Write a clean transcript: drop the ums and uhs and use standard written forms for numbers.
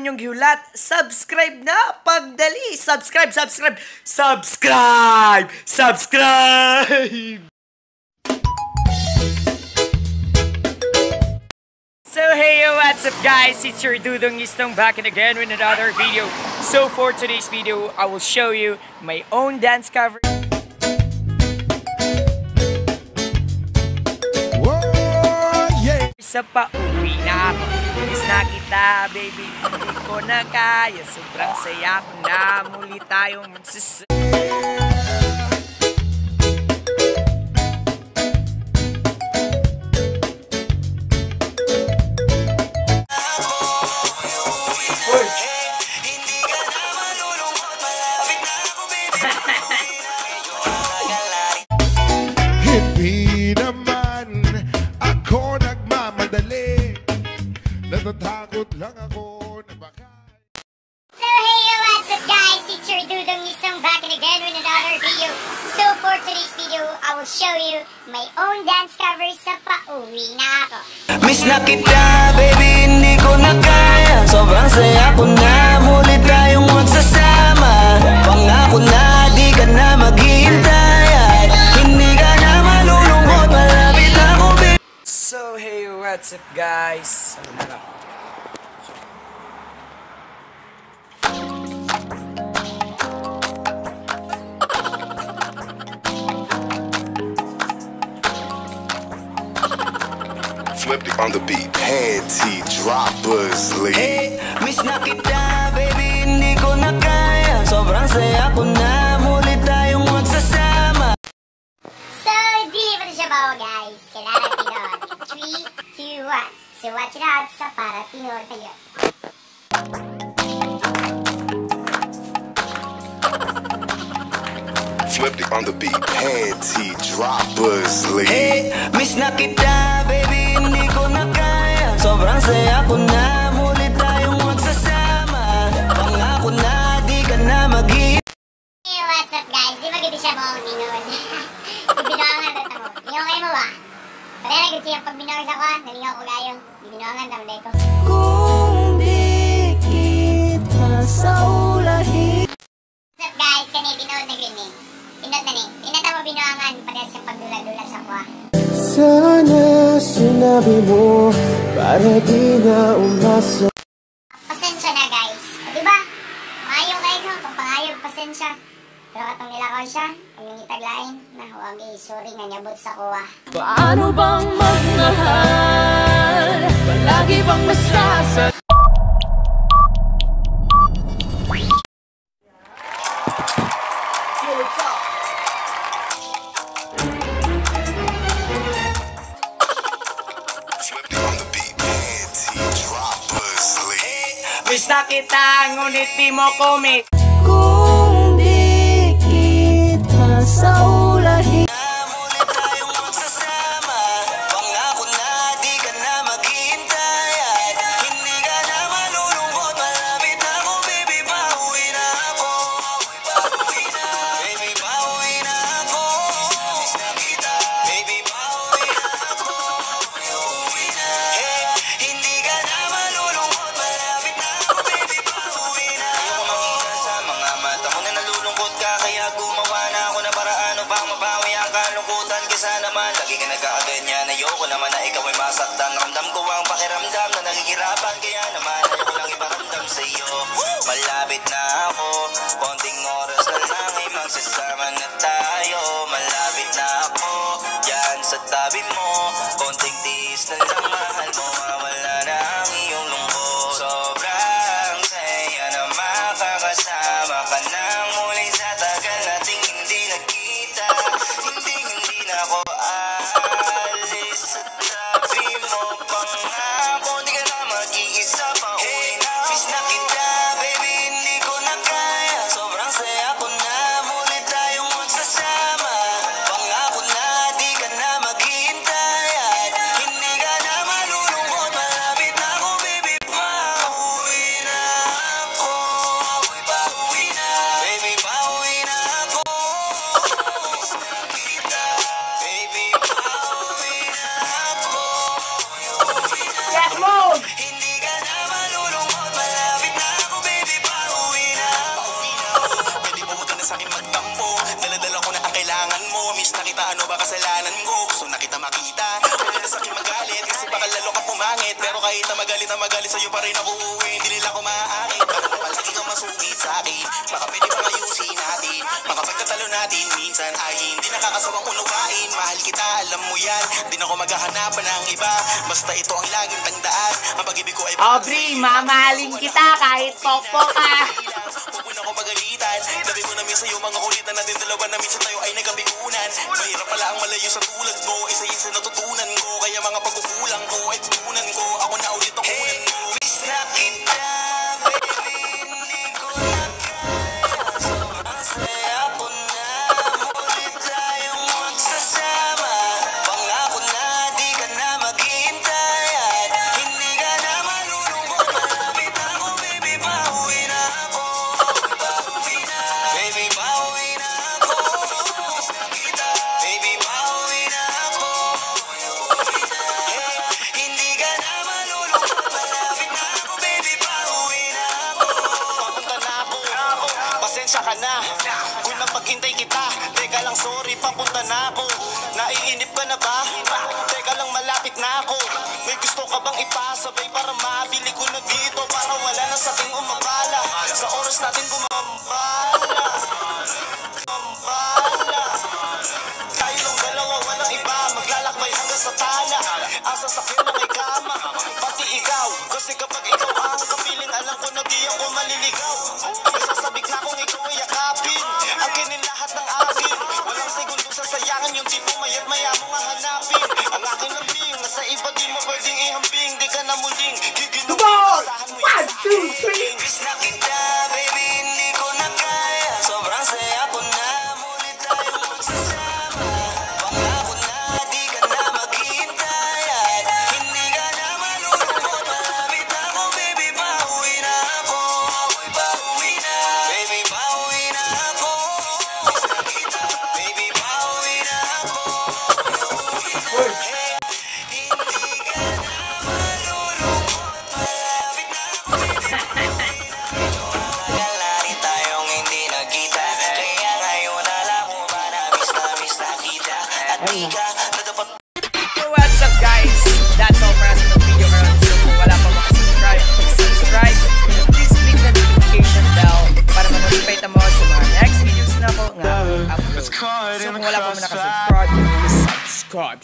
inyong gihulat. Subscribe na pagdali. Subscribe, subscribe, subscribe, subscribe. So hey, what's up guys? It's your Dudong Istong back and again with another video. So for today's video, I will show you my own dance cover. Sa pauwi na ako, miss na kita baby, hindi ko na kaya, sobrang saya ko na muli tayong magsasaya. Natatakot lang ako na baka. So hey, what's up guys? It's your Dudong Istong back and again with another video. So for today's video, I will show you my own dance cover sa pauwi na ako. Miss na kita baby, hindi ko na kaya, sobrang saya ko na muli tayong magsasama. Pangako na di ka na maghihintay at hindi ka na malulungkot, malapit ako baby. So hey, what's up guys? Flipped it on the beat, panty droppers, Hey, miss na kita baby, hindi ko na kaya, sobrang saya ko na muli tayong magsasama. So, di ba siya bawa guys? Kailangan pinod. 3, 2, 1. So watch it out sa para pinod tayo. Flipped it on the beat, panty droppers, Hey, miss na kita baby, hindi ko na kaya, sobrang saya ko na muli tayong magsasama. Pangako na di ka na maghihintay. Hey, what's up guys? Di ba ganda siya bawa pinod? Ibinangan na ito mo. Iyo kayo mo ba? Pare na ganda siya pag binawag ako ha. Nalingaw ko kayo. Ibinangan tamo dito. Kung di kita sa ulahin. What's up guys? Kani pinod na green eh. Pinod na ni. Pinata mo binawangan. Parehas siyang pagdula-dula sa kuha. Sana sinabi mo para di na umasa. Pasensya na guys. O diba? Maayo kayo no? Kung pangayog, pasensya. Pero katong nilakaw siya, kung yung itaglain, na huwag sorry nga nyabot sa kuha. Paano bang magmahal? Palagi bang masasa? Flipped it on the beat, panty droppers, Miss na kita, ngunit di mo commit. Kung di kita sa ulahin. Muli tayong magsasama. Pangako na di ka na maghihintay at hindi ka na malulungkot. Malapit ako baby, pauwi na ako. Pauwi na, baby, pauwi na ako. Miss na kita, baby, pauwi na ako. Pauwi na, hey, hindi ka na malulungkot. Malapit na ako baby, pauwi na ako. Makita sa mga mata mo na nalulungkot ka, kaya gumawa na ako na paraan upang mabawi ang kalungkutan. Kesa naman lagi ka nagkakaganyan, ayoko naman na ikaw ay masaktan. Ramdam ko ang pakiramdam na nagigirapan, kaya naman ayoko lang iparamdam sa iyo. Malapit na ako, konting oras na lang ay magsasama na tayo. Malapit na ako, yan sa tabi mo, konting tiis na lang mahal mo, mawala na ang iyong lungkot. Sobrang saya na makakasama ka nang muli sa tagal nating hindi nagkita. Hindi na ako aalis sa tabi mo, pangako di ka na mag-iisa pa uwi na. Miss na kita baby, hindi ko na kaya, sobrang saya ko na muli tayong magsasama. Pangako na di ka na maghihintay at hindi ka na malulungkot. Malapit na ako baby, pauwi na ako. Pauwi na, baby, pauwi na ako. Miss na kita baby, na kita, ano ba kasalanan ko? Gusto na kita makita, pero sa akin magalit kasi baka lalo ka pumangit. Pero kahit na magalit sa'yo pa rin ako uuwi. Hindi nila ko maaakit, baka palagi kang masugit sa'kin. Baka pwede bang ayusin natin, baka pagkatalo natin minsan ay hindi nakakasawang unawain. Mahal kita, alam mo yan, di na ako maghahanapan ng iba. Basta ito ang laging tandaan, ang pag-ibig ko ay Aubrey, mamahalin kita kahit pokpok ka. Huwag na ako magalitan. Sabi mo na minsan yung mga kulit na natin dalawa na minsan tayo ay nagkabigunan. Mahirap pala ang malayo sa tulad mo, isa yun sa natutunan ko. Kaya mga pagkukulang ko ay tutunan ko, ako na ulit ang kunan mo. Miss na kita, baby, hindi ko na kaya. Sobrang saya ko na, muli tayong magsasama. Pangako na di ka na maghihintay at hindi ka na malulungkot. Malapit ako, baby, pauwi na ako. Pauwi na, baby, pauwi na ako. Miss na kita, baby, pauwi na ako. Pauwi na, hindi ka na malulungkot. Malapit na ako, baby, pauwi na ako. Papunta na ako, pasensya ka na kung napaghintay kita. Teka lang, sorry, papunta na ako. Naiinip ka na ba? Teka lang, malapit na ako. May gusto ka bang ipasabay para mabili ko na dito, para wala na sa ating umabala sa oras natin gumambala. Gumambala tayo lang dalawa, walang iba, maglalakbay hanggang sa tala. Asa sa akin na may kama, pati ikaw. Kasi kapag ikaw ang kapiling, alam ko na di ako maliligaw. May sasabik na kung ikaw ay yakapin, akinin lahat ng akin. Walang segundo sasayangan yung tipo mayat maya mo nga hanapin. Ang akin lang bing, nasa iba di mo pwedeng ihambing. Di ka na muling giginawin, asahan mo yan sa akin. Miss na kita, baby, hindi ko na kaya. Sobrang saya ko na, muli tayong magsasama. Pangako na di ka na maghihintay at hindi ka na malulungkot. Malapit ako, baby, pauwi na ako. Pauwi na, baby, pauwi na ako. Miss na kita, baby, pauwi na ako. Hindi ka na malulungkot. Malapit na ako, baby. Tagal na rin tayong hindi nagkita, kaya ngayon alam mo ba na miss na kita. At di ka na dapat. So what's up guys? That's all for us in the video ngayon. So kung wala pa makasubscribe, please subscribe. And please click the notification bell para ma-notify mo sa mga next videos na ako nga upload. So kung wala pa mo nakasubscribe, please subscribe.